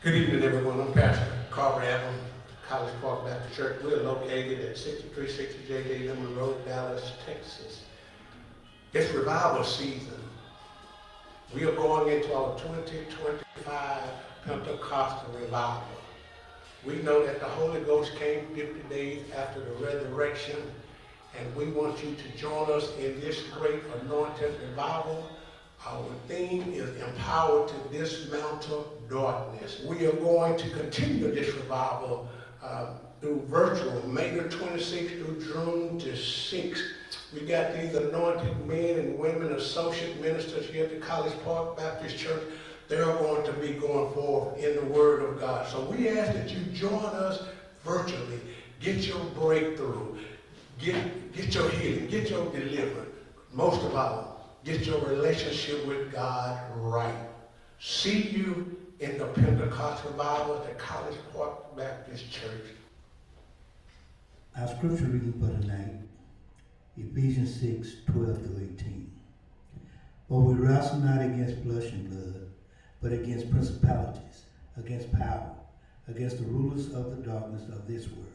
Good evening, everyone. I'm Pastor Carver Adams, College Park Baptist Church. We're located at 6360 J.J. Lemon Road, Dallas, Texas. It's revival season. We are going into our 2025 Pentecostal revival. We know that the Holy Ghost came 50 days after the resurrection, and we want you to join us in this great anointed revival. Our theme is empowered to dismantle darkness. We are going to continue this revival through virtual, May the 26th through June the 6th. We got these anointed men and women, associate ministers here at the College Park Baptist Church. They're going to be going forth in the Word of God. So we ask that you join us virtually. Get your breakthrough. Get your healing. Get your deliverance. Most of all, get your relationship with God right. See you in the Pentecost revival at the College Park Baptist Church. Our scripture reading for tonight, Ephesians 6:12-18. For we wrestle not against flesh and blood, but against principalities, against power, against the rulers of the darkness of this world,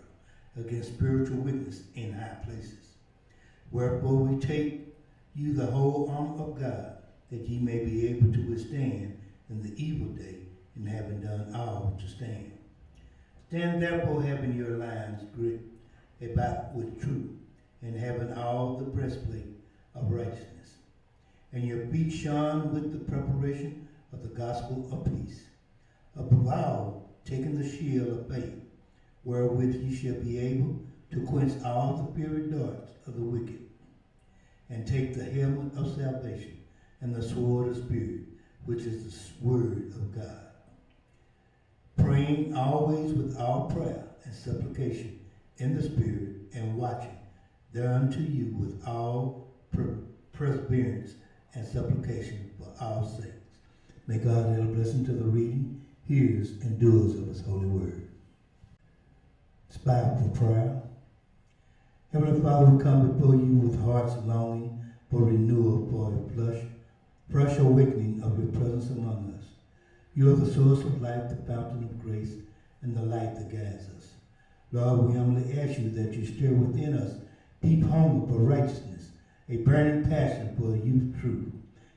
against spiritual wickedness in high places. Wherefore we take you the whole armor of God, that ye may be able to withstand in the evil day, and having done all to stand. Stand therefore, having your loins girt about with truth, and having all the breastplate of righteousness, and your feet shod with the preparation of the gospel of peace. Above all, taking the shield of faith, wherewith ye shall be able to quench all the fiery darts of the wicked, and take the helmet of salvation and the sword of Spirit, which is the word of God. Praying always with all prayer and supplication in the Spirit, and watching thereunto you with all perseverance and supplication for our sakes. May God add a blessing to the reading, hearers, and doers of his holy word. Spire for prayer. Heavenly Father, we come before you with hearts longing for renewal, for a fresh awakening of your presence among us. You are the source of life, the fountain of grace, and the light that guides us. Lord, we humbly ask you that you stir within us deep hunger for righteousness, a burning passion for your truth,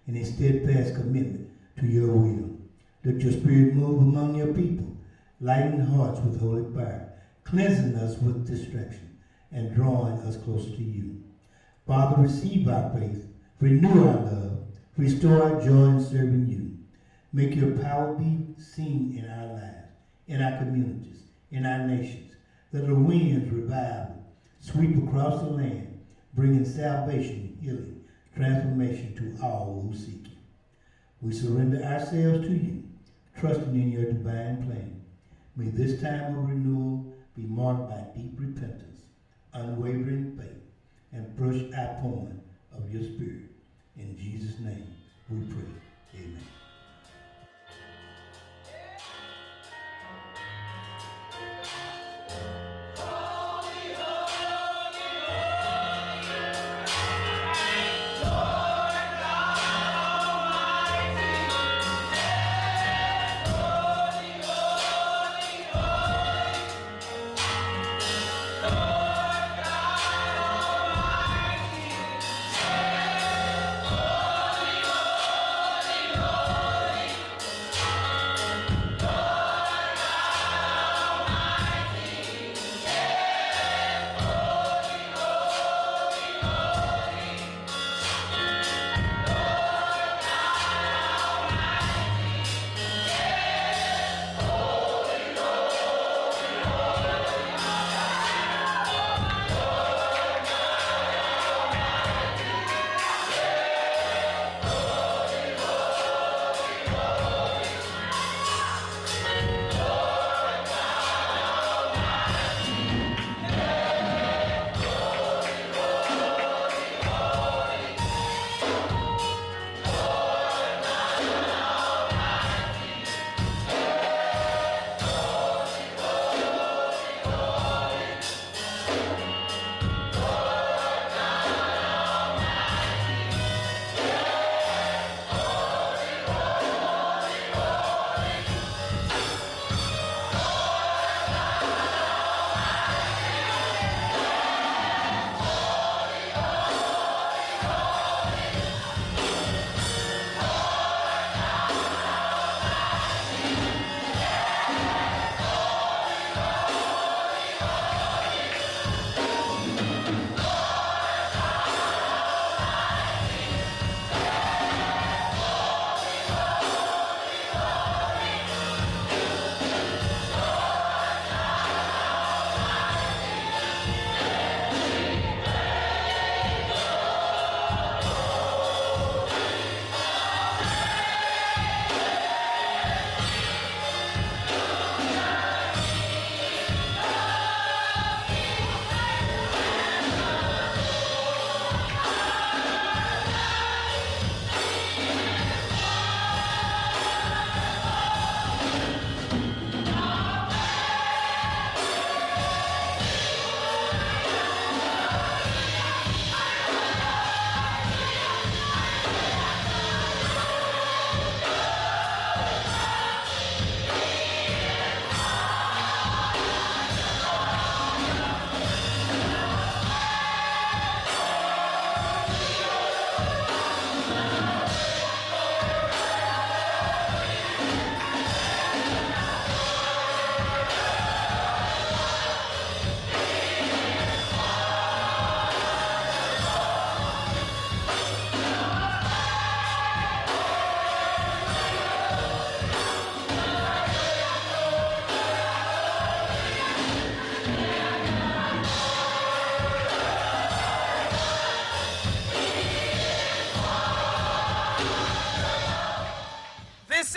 and a steadfast commitment to your will. Let your Spirit move among your people, lighting hearts with holy fire, cleansing us with distraction, and drawing us closer to you. Father, receive our faith, renew our love, restore our joy in serving you. Make your power be seen in our lives, in our communities, in our nations. Let the winds revival sweep across the land, bringing salvation, healing, transformation to all who seek you. We surrender ourselves to you, trusting in your divine plan. May this time of renewal be marked by deep repentance, unwavering faith, and fresh outpouring of your Spirit. In Jesus' name we pray. Amen. Holy,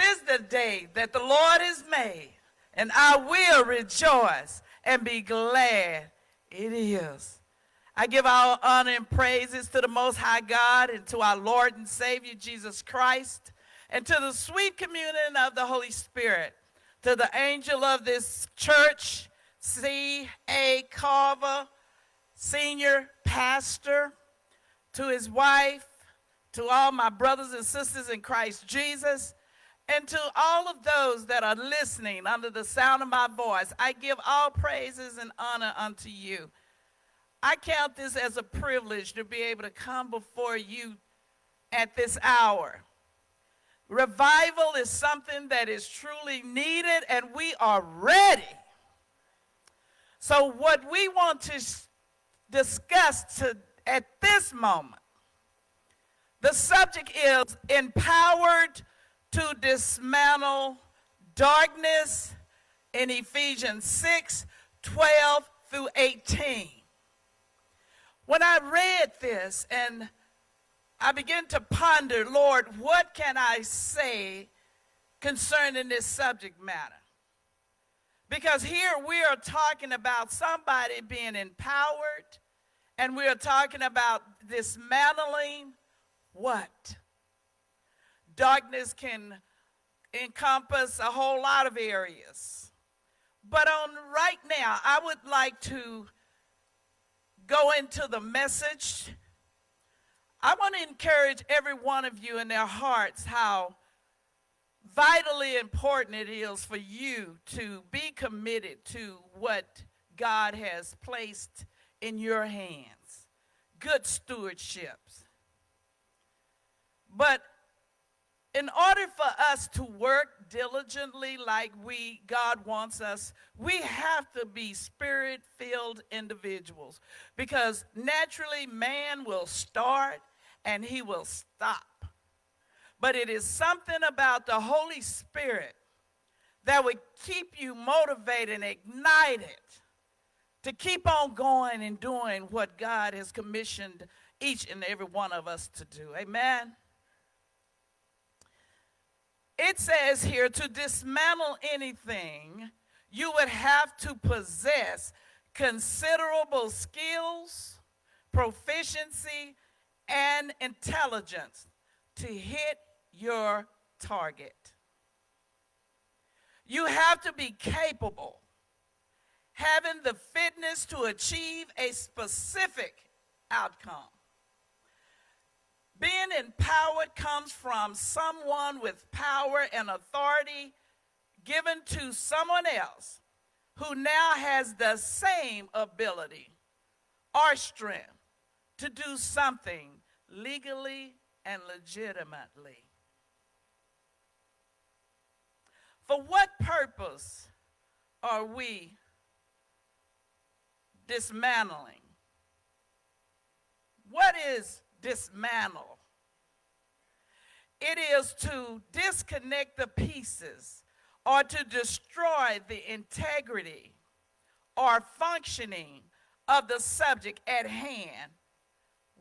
is the day that the Lord has made, and I will rejoice and be glad it is. I give all honor and praises to the Most High God and to our Lord and Savior Jesus Christ, and to the sweet communion of the Holy Spirit, to the angel of this church, C.A. Carver, senior pastor, to his wife, to all my brothers and sisters in Christ Jesus, and to all of those that are listening under the sound of my voice. I give all praises and honor unto you. I count this as a privilege to be able to come before you at this hour. Revival is something that is truly needed, and we are ready. So what we want to discuss at this moment, the subject is empowered to dismantle darkness in Ephesians 6:12 through 18. When I read this and I began to ponder, Lord, what can I say concerning this subject matter? Because here we are talking about somebody being empowered, and we are talking about dismantling what? Darkness can encompass a whole lot of areas. But right now, I would like to go into the message. I want to encourage every one of you in their hearts how vitally important it is for you to be committed to what God has placed in your hands. Good stewardships. But in order for us to work diligently like God wants us, we have to be spirit-filled individuals, because naturally man will start and he will stop. But it is something about the Holy Spirit that would keep you motivated and ignited to keep on going and doing what God has commissioned each and every one of us to do. Amen. It says here, to dismantle anything, you would have to possess considerable skills, proficiency, and intelligence to hit your target. You have to be capable, having the fitness to achieve a specific outcome. Being empowered comes from someone with power and authority given to someone else who now has the same ability or strength to do something legally and legitimately. For what purpose are we dismantling? What is dismantle? It is to disconnect the pieces or to destroy the integrity or functioning of the subject at hand,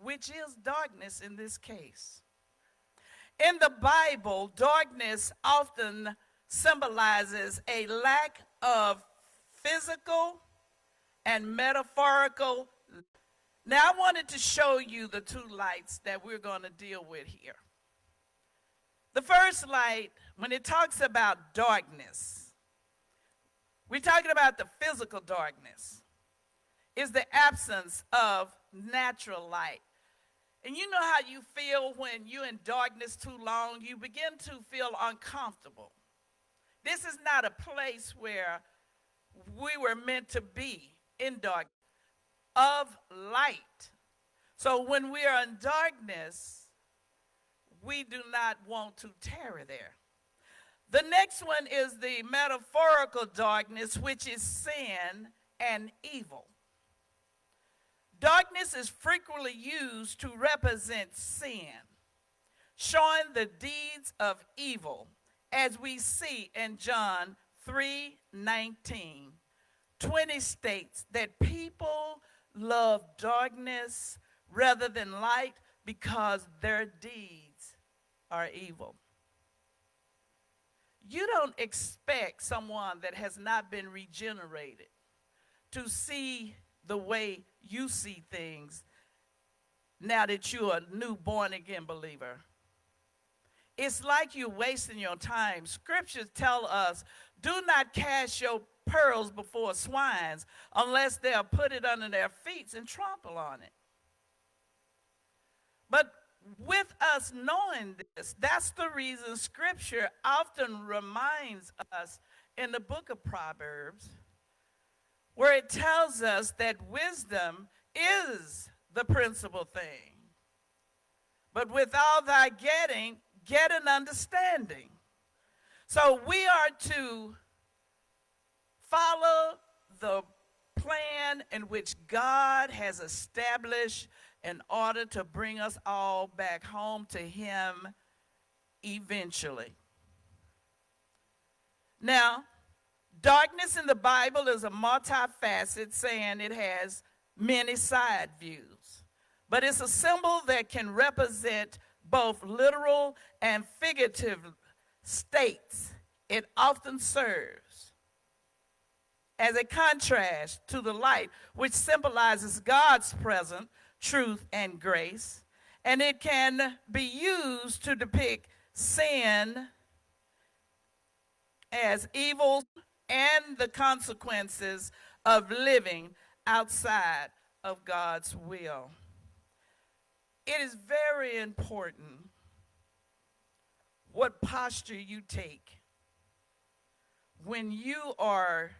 which is darkness in this case. In the Bible, darkness often symbolizes a lack of physical and metaphorical. Now, I wanted to show you the two lights that we're going to deal with here. The first light, when it talks about darkness, we're talking about the physical darkness, is the absence of natural light. And you know how you feel when you're in darkness too long? You begin to feel uncomfortable. This is not a place where we were meant to be, in darkness, of light. So when we are in darkness, we do not want to tarry there. The next one is the metaphorical darkness, which is sin and evil. Darkness is frequently used to represent sin, showing the deeds of evil, as we see in John 3:19. 20 states that people love darkness rather than light because their deeds are evil. You don't expect someone that has not been regenerated to see the way you see things now that you're a new born-again believer. It's like you're wasting your time. Scriptures tell us, do not cast your pearls before swines unless they'll put it under their feet and trample on it. But with us knowing this, that's the reason Scripture often reminds us in the book of Proverbs, where it tells us that wisdom is the principal thing. But with all thy getting, get an understanding. So we are to follow the plan in which God has established in order to bring us all back home to him eventually. Now, darkness in the Bible is a multifaceted saying. It has many side views, but it's a symbol that can represent both literal and figurative states. It often serves as a contrast to the light, which symbolizes God's presence, truth, and grace, and it can be used to depict sin as evil and the consequences of living outside of God's will. It is very important what posture you take when you are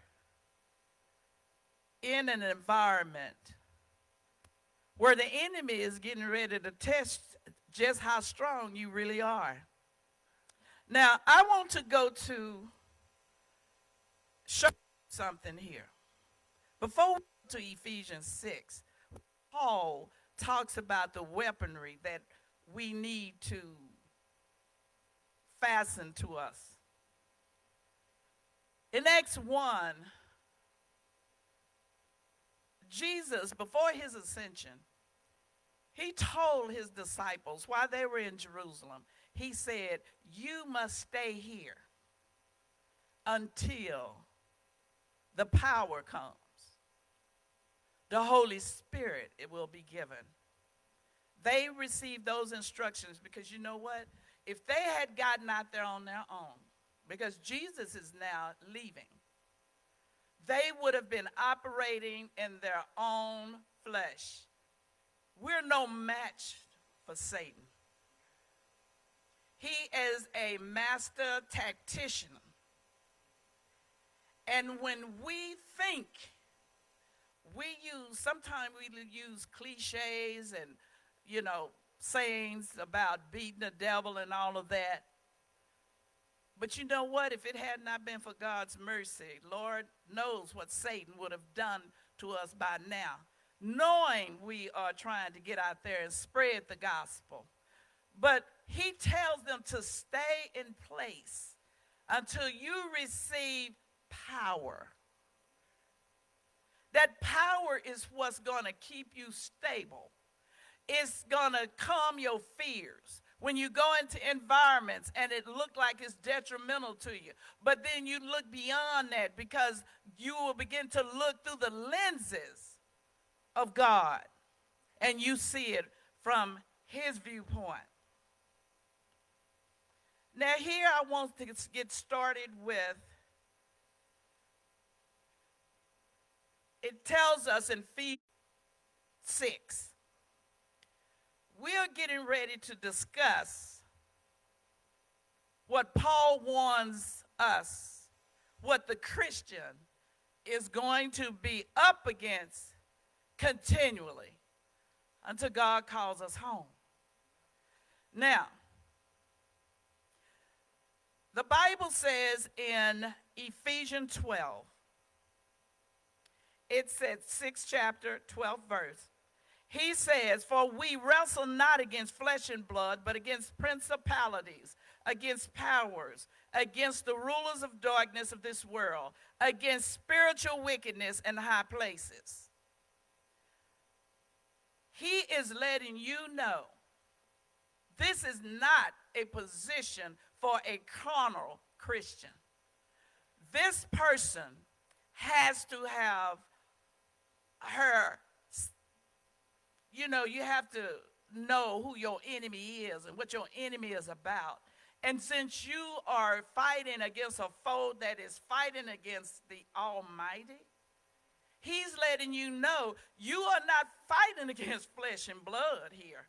in an environment where the enemy is getting ready to test just how strong you really are. Now, I want to go to show something here. Before we go to Ephesians 6, Paul talks about the weaponry that we need to fasten to us. In Acts 1, Jesus, before his ascension, he told his disciples while they were in Jerusalem, he said, you must stay here until the power comes. The Holy Spirit, it will be given. They received those instructions because you know what? If they had gotten out there on their own, because Jesus is now leaving, they would have been operating in their own flesh. We're no match for Satan. He is a master tactician. And when we think, sometimes we use cliches and, sayings about beating the devil and all of that. But you know what? If it had not been for God's mercy, Lord knows what Satan would have done to us by now, knowing we are trying to get out there and spread the gospel. But he tells them to stay in place until you receive power. That power is what's going to keep you stable. It's going to calm your fears. When you go into environments and it look like it's detrimental to you, but then you look beyond that because you will begin to look through the lenses of God and you see it from his viewpoint. Now here I want to get started with, it tells us in Ephesians 6, we are getting ready to discuss what Paul warns us, what the Christian is going to be up against continually until God calls us home. Now, the Bible says in Ephesians 12, it's at 6th chapter, 12th verse. He says, for we wrestle not against flesh and blood, but against principalities, against powers, against the rulers of darkness of this world, against spiritual wickedness in high places. He is letting you know this is not a position for a carnal Christian. This person has to have her, you have to know who your enemy is and what your enemy is about. And since you are fighting against a foe that is fighting against the Almighty, he's letting you know you are not fighting against flesh and blood here.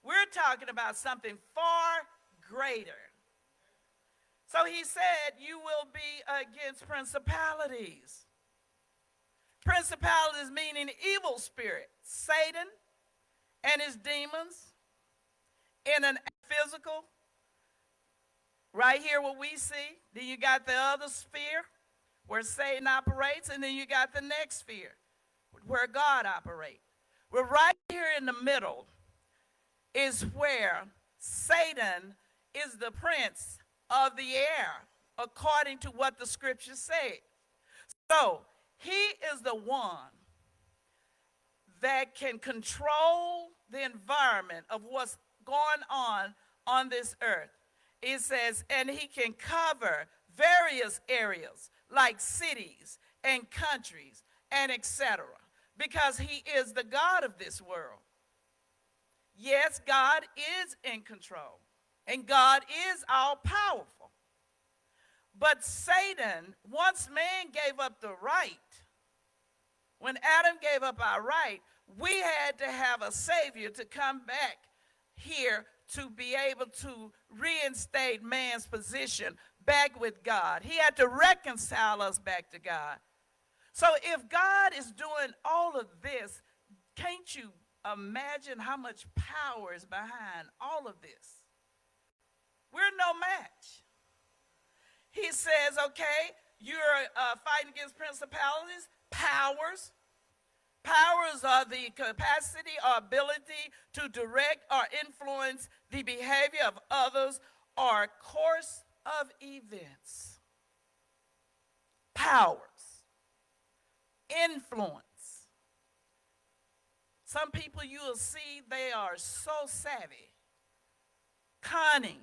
We're talking about something far greater. So he said you will be against principalities. Principalities meaning evil spirit, Satan and his demons in an physical. Right here what we see. Then you got the other sphere where Satan operates, and then you got the next sphere where God operates. Well, right here in the middle is where Satan is the prince of the air, according to what the scripture said. So he is the one that can control the environment of what's going on this earth. It says, and he can cover various areas like cities and countries and etc. because he is the God of this world. Yes, God is in control, and God is all powerful. But Satan, once man gave up the right, when Adam gave up our right, we had to have a Savior to come back here to be able to reinstate man's position back with God. He had to reconcile us back to God. So if God is doing all of this, can't you imagine how much power is behind all of this? We're no match. He says, okay, you're fighting against principalities, powers. Powers are the capacity or ability to direct or influence the behavior of others or course of events. Powers. Influence. Some people you will see, they are so savvy, cunning.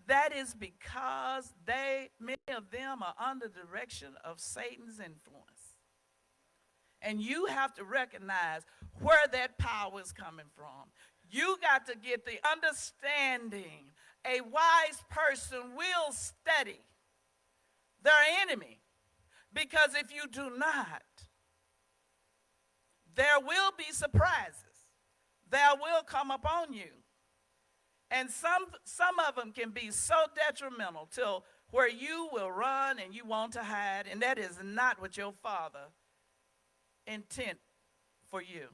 That is because many of them are under the direction of Satan's influence. And you have to recognize where that power is coming from. You got to get the understanding. A wise person will study their enemy. Because if you do not, there will be surprises. There will come upon you. And some of them can be so detrimental till where you will run and you want to hide. And that is not what your Father intent for you.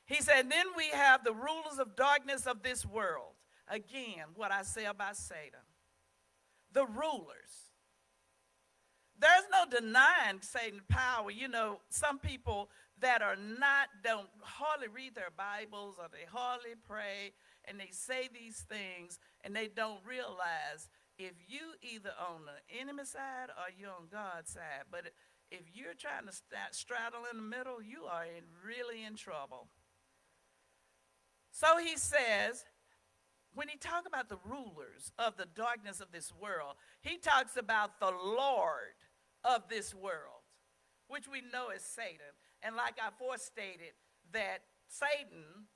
He said, then we have the rulers of darkness of this world. Again, what I say about Satan. The rulers. There's no denying Satan's power. You know, some people that don't hardly read their Bibles or they hardly pray and they say these things and they don't realize if you either on the enemy side or you're on God's side. But if you're trying to straddle in the middle, you are really in trouble. So he says, when he talks about the rulers of the darkness of this world, he talks about the Lord of this world, which we know is Satan. And like I forestated, that Satan,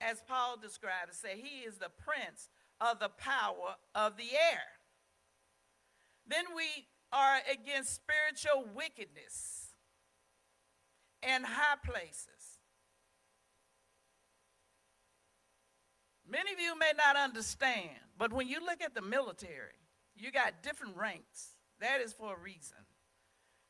as Paul described it, said he is the prince of the power of the air. Then we are against spiritual wickedness in high places. Many of you may not understand, but when you look at the military, you got different ranks. That is for a reason.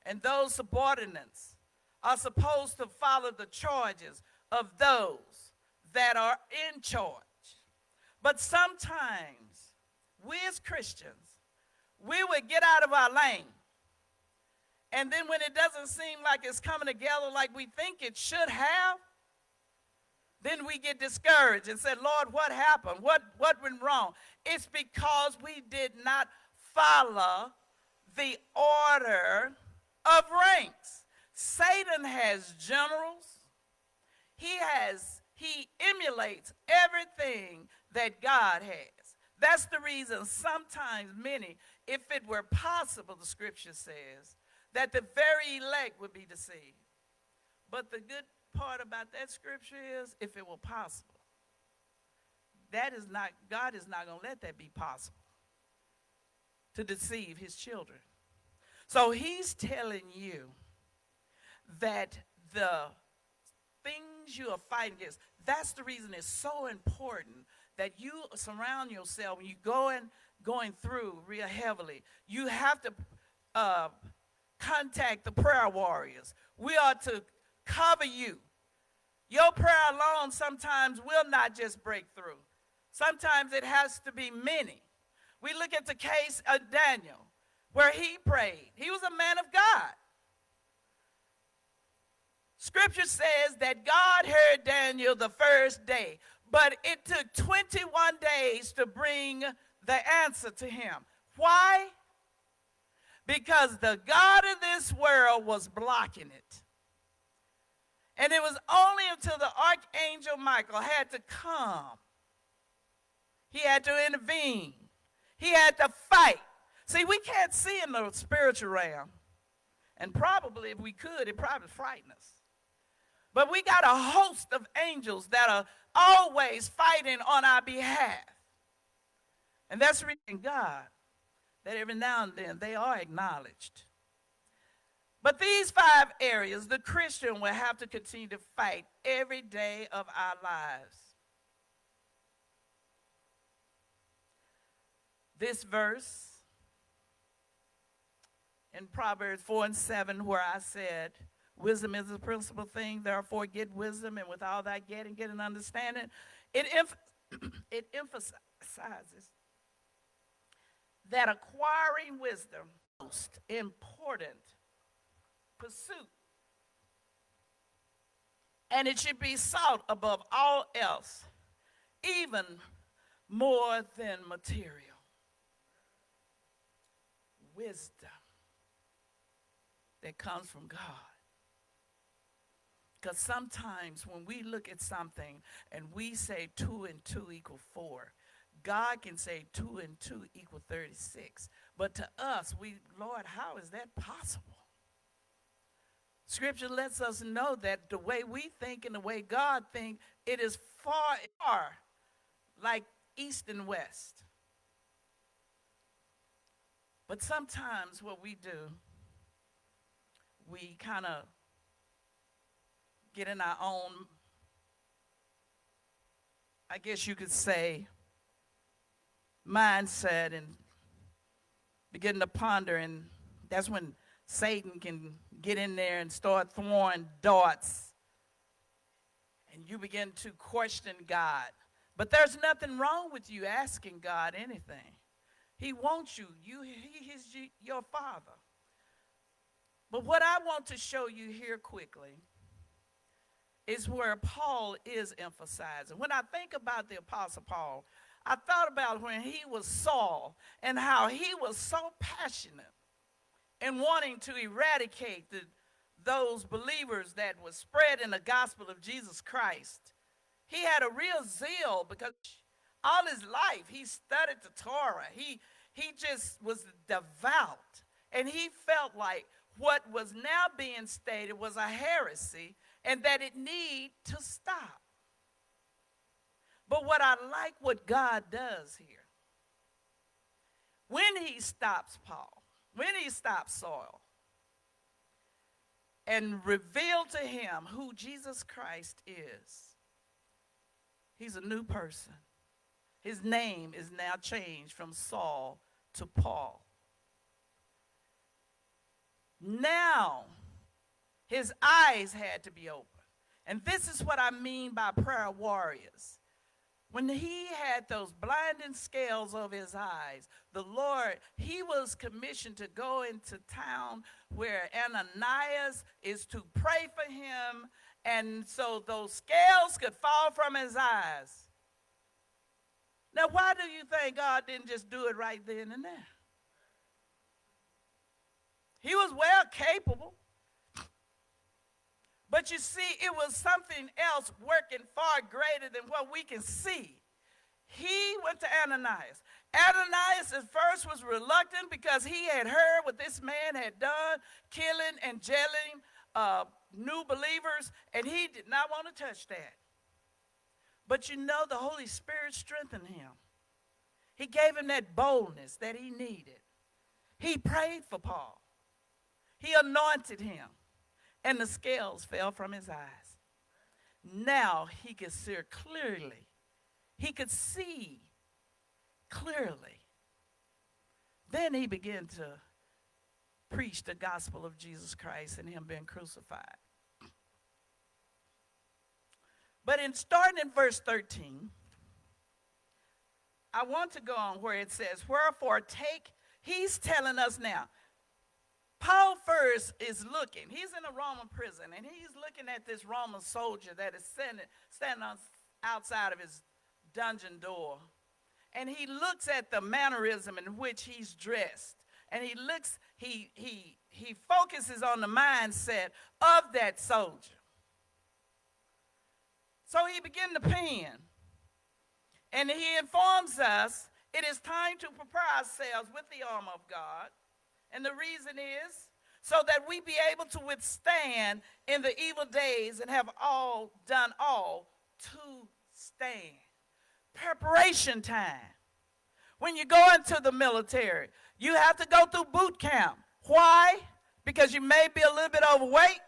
And those subordinates are supposed to follow the charges of those that are in charge. But sometimes, we as Christians, we would get out of our lane. And then when it doesn't seem like it's coming together like we think it should have, then we get discouraged and say, Lord, what happened? What went wrong? It's because we did not follow the order of ranks. Satan has generals. He emulates everything that God has. That's the reason sometimes many, if it were possible, the scripture says, that the very elect would be deceived. But the good part about that scripture is, if it were possible, God is not going to let that be possible, to deceive his children. So he's telling you that the things you are fighting against, that's the reason it's so important that you surround yourself when you're going through real heavily. You have to contact the prayer warriors. We are to cover you. Your prayer alone sometimes will not just break through. Sometimes it has to be many. We look at the case of Daniel, where he prayed. He was a man of God. Scripture says that God heard Daniel the first day, but it took 21 days to bring the answer to him. Why? Because the God of this world was blocking it. And it was only until the archangel Michael had to come. He had to intervene. He had to fight. See, we can't see in the spiritual realm. And probably if we could, it'd probably frighten us. But we got a host of angels that are always fighting on our behalf. And that's the reason God, that every now and then they are acknowledged. But these 5 areas, the Christian will have to continue to fight every day of our lives. This verse in Proverbs 4:7, where I said, wisdom is the principal thing, therefore get wisdom, and with all that getting, get an understanding. It emphasizes that acquiring wisdom is the most important pursuit. And it should be sought above all else, even more than material. Wisdom that comes from God. Because sometimes when we look at something and we say 2 and 2 equal 4, God can say 2 and 2 equal 36. But to us, Lord, how is that possible? Scripture lets us know that the way we think and the way God thinks, it is far like east and west. But sometimes what we do, we kind of get in our own, I guess you could say, mindset and begin to ponder, and that's when Satan can get in there and start throwing darts, and you begin to question God. But there's nothing wrong with you asking God anything. He wants you. He is your Father. But what I want to show you here quickly is where Paul is emphasizing. When I think about the Apostle Paul, I thought about when he was Saul and how he was so passionate in wanting to eradicate those believers that was spreading the gospel of Jesus Christ. He had a real zeal because all his life he studied the Torah. He just was devout. And he felt like what was now being stated was a heresy and that it need to stop. But what I like what God does here, when he stops Paul, when he stops Saul, and revealed to him who Jesus Christ is, he's a new person. His name is now changed from Saul to Paul. Now, his eyes had to be open. And this is what I mean by prayer warriors. When he had those blinding scales over his eyes, the Lord, he was commissioned to go into town where Ananias is to pray for him, and so those scales could fall from his eyes. Now, why do you think God didn't just do it right then and there? He was well capable. But you see, it was something else working far greater than what we can see. He went to Ananias. Ananias at first was reluctant because he had heard what this man had done, killing and jailing new believers, and he did not want to touch that. But you know, the Holy Spirit strengthened him. He gave him that boldness that he needed. He prayed for Paul. He anointed him, and the scales fell from his eyes. Now he could see clearly. He could see clearly. Then he began to preach the gospel of Jesus Christ and him being crucified. But starting in verse 13, I want to go on where it says, wherefore he's telling us now. Paul first is looking. He's in a Roman prison, and he's looking at this Roman soldier that is standing outside of his dungeon door. And he looks at the mannerism in which he's dressed. And he focuses on the mindset of that soldier. So he began to pen. And he informs us it is time to prepare ourselves with the armor of God. And the reason is so that we be able to withstand in the evil days and have done all to stand. Preparation time. When you go into the military, you have to go through boot camp. Why? Because you may be a little bit overweight.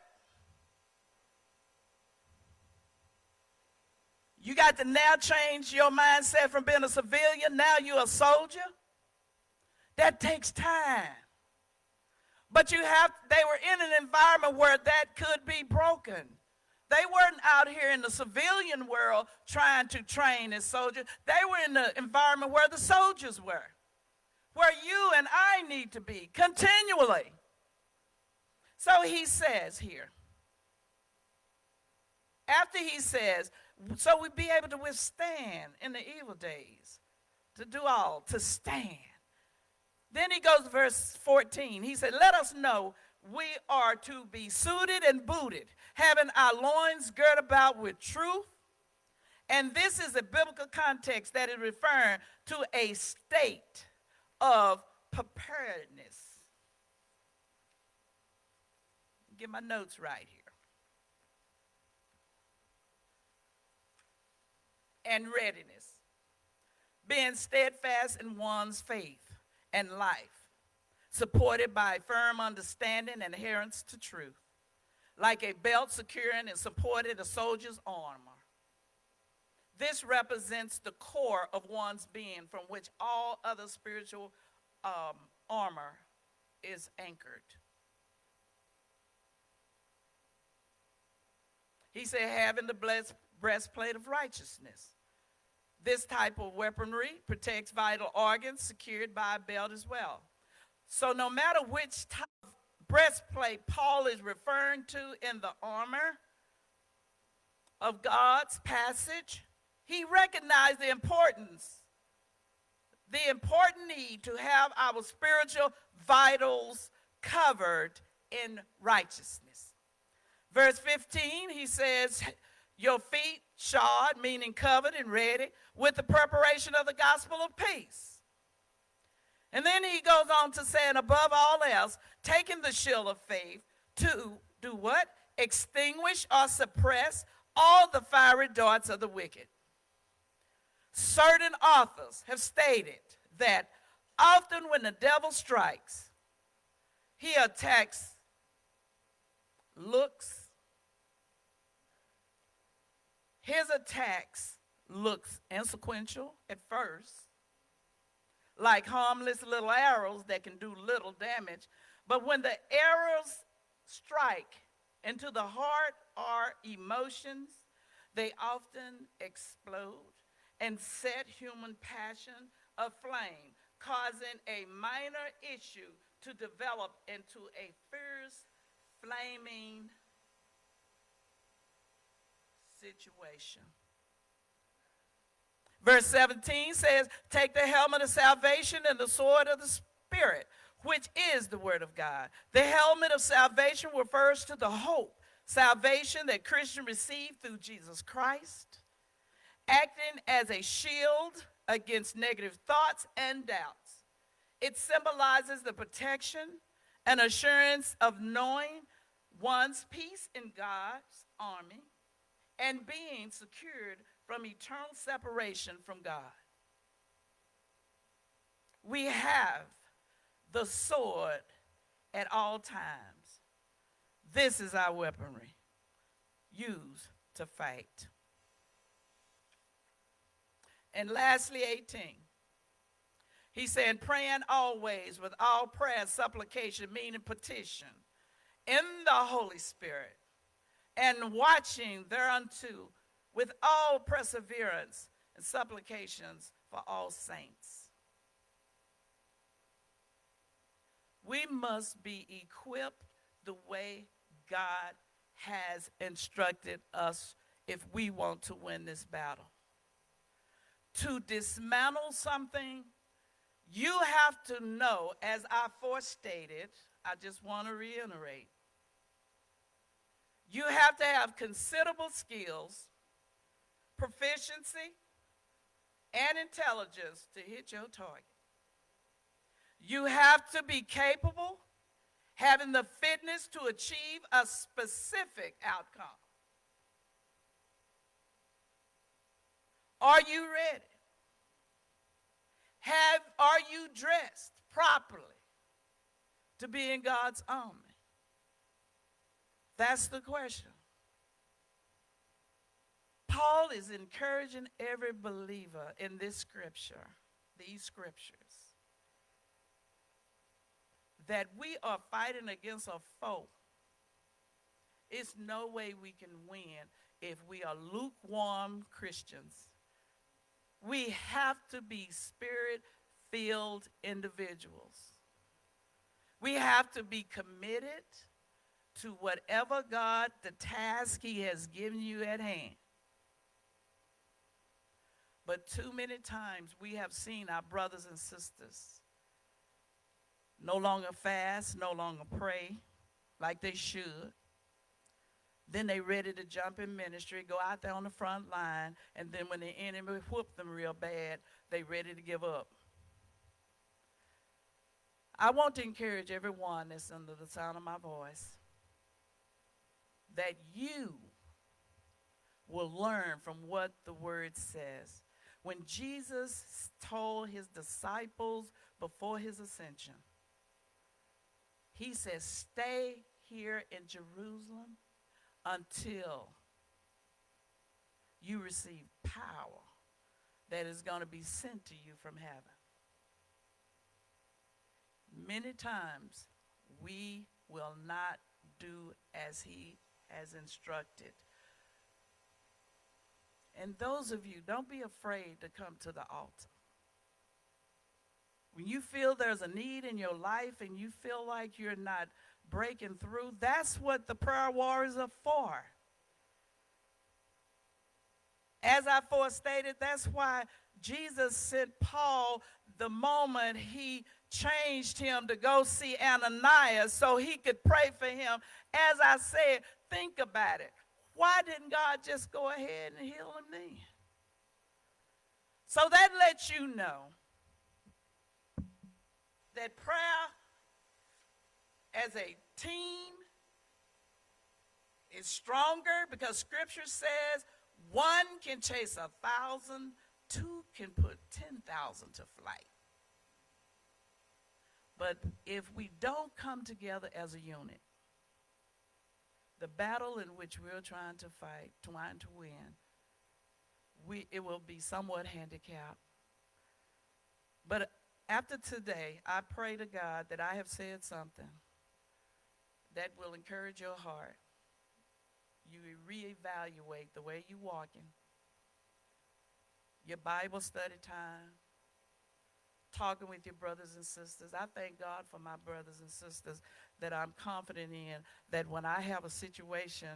You got to now change your mindset from being a civilian. Now you're a soldier. That takes time. But they were in an environment where that could be broken. They weren't out here in the civilian world trying to train as soldiers. They were in the environment where the soldiers were, where you and I need to be continually. So he says here, after he says, so we be able to withstand in the evil days, to do all, to stand. Then he goes to verse 14. He said, let us know we are to be suited and booted, having our loins girt about with truth. And this is a biblical context that is referring to a state of preparedness. Get my notes right here. And readiness. Being steadfast in one's faith and life, supported by firm understanding and adherence to truth, like a belt securing and supporting a soldier's armor. This represents the core of one's being from which all other spiritual armor is anchored. He said, having the breastplate of righteousness. This type of weaponry protects vital organs secured by a belt as well. So no matter which type of breastplate Paul is referring to in the armor of God's passage, he recognized the important need to have our spiritual vitals covered in righteousness. Verse 15, he says, your feet shod, meaning covered and ready, with the preparation of the gospel of peace. And then he goes on to say, and above all else, taking the shield of faith to do what? Extinguish or suppress all the fiery darts of the wicked. Certain authors have stated that often when the devil strikes, he attacks looks. His attacks looks insequential at first, like harmless little arrows that can do little damage. But when the arrows strike into the heart or emotions, they often explode and set human passion aflame, causing a minor issue to develop into a fierce, flaming situation. Verse 17 says, take the helmet of salvation and the sword of the Spirit, which is the word of God. The helmet of salvation refers to the hope, salvation that Christians receive through Jesus Christ, acting as a shield against negative thoughts and doubts. It symbolizes the protection and assurance of knowing one's peace in God's army and being secured from eternal separation from God. We have the sword at all times. This is our weaponry used to fight. And lastly, 18. He said, praying always with all prayer and supplication, meaning petition, in the Holy Spirit, and watching thereunto with all perseverance and supplications for all saints. We must be equipped the way God has instructed us if we want to win this battle. To dismantle something, you have to know, as I forestated, I just want to reiterate, you have to have considerable skills, proficiency, and intelligence to hit your target. You have to be capable, having the fitness to achieve a specific outcome. Are you ready? Are you dressed properly to be in God's army? That's the question. Paul is encouraging every believer in this scripture, these scriptures, that we are fighting against a foe. It's no way we can win if we are lukewarm Christians. We have to be spirit-filled individuals. We have to be committed to whatever God, the task he has given you at hand. But too many times we have seen our brothers and sisters no longer fast, no longer pray like they should. Then they ready to jump in ministry, go out there on the front line, and then when the enemy whoop them real bad, they ready to give up. I want to encourage everyone that's under the sound of my voice that you will learn from what the word says. When Jesus told his disciples before his ascension, he says, stay here in Jerusalem until you receive power that is going to be sent to you from heaven. Many times we will not do as he has instructed. And those of you, don't be afraid to come to the altar. When you feel there's a need in your life and you feel like you're not breaking through, that's what the prayer warriors are for. As I forestated, that's why Jesus sent Paul the moment he changed him to go see Ananias so he could pray for him. As I said, think about it. Why didn't God just go ahead and heal him then? So that lets you know that prayer as a team is stronger because Scripture says one can chase 1,000, two can put 10,000 to flight. But if we don't come together as a unit, the battle in which we're trying to fight, trying to win, it will be somewhat handicapped. But after today, I pray to God that I have said something that will encourage your heart. You reevaluate the way you're walking, your Bible study time, talking with your brothers and sisters. I thank God for my brothers and sisters that I'm confident in, that when I have a situation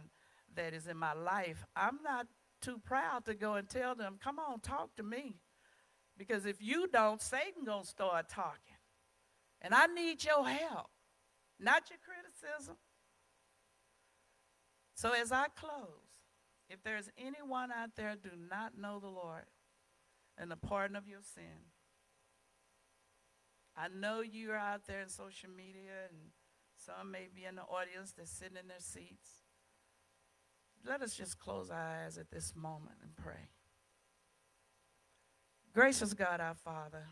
that is in my life, I'm not too proud to go and tell them, come on, talk to me. Because if you don't, Satan gonna start talking. And I need your help, not your criticism. So as I close, if there's anyone out there who do not know the Lord, and the pardon of your sin. I know you're out there in social media, and some may be in the audience that's sitting in their seats. Let us just close our eyes at this moment and pray. Gracious God, our Father,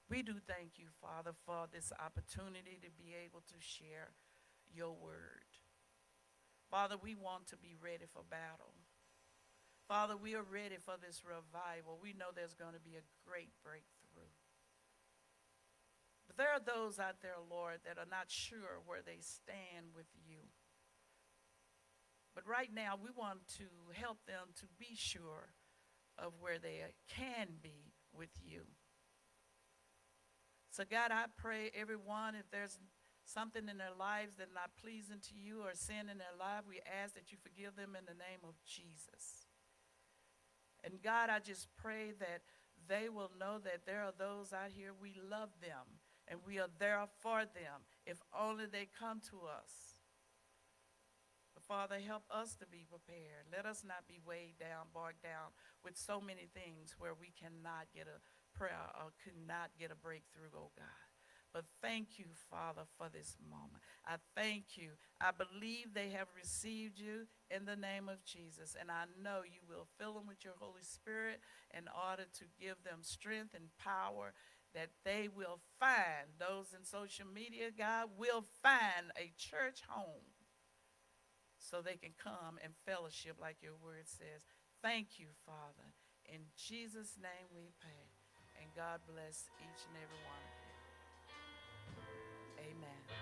we do thank you, Father, for this opportunity to be able to share your word. Father, we want to be ready for battle. Father, we are ready for this revival. We know there's going to be a great breakthrough. But there are those out there, Lord, that are not sure where they stand with you. But right now, we want to help them to be sure of where they can be with you. So God, I pray everyone, if there's something in their lives that's not pleasing to you or sin in their life, we ask that you forgive them in the name of Jesus. And God, I just pray that they will know that there are those out here, we love them, and we are there for them, if only they come to us. But Father, help us to be prepared. Let us not be weighed down, bogged down with so many things where we cannot get a prayer or could not get a breakthrough, oh God. But thank you, Father, for this moment. I thank you. I believe they have received you in the name of Jesus, and I know you will fill them with your Holy Spirit in order to give them strength and power, that they will find, those in social media, God, will find a church home so they can come and fellowship like your word says. Thank you, Father. In Jesus' name we pray, and God bless each and every one of you. Amen.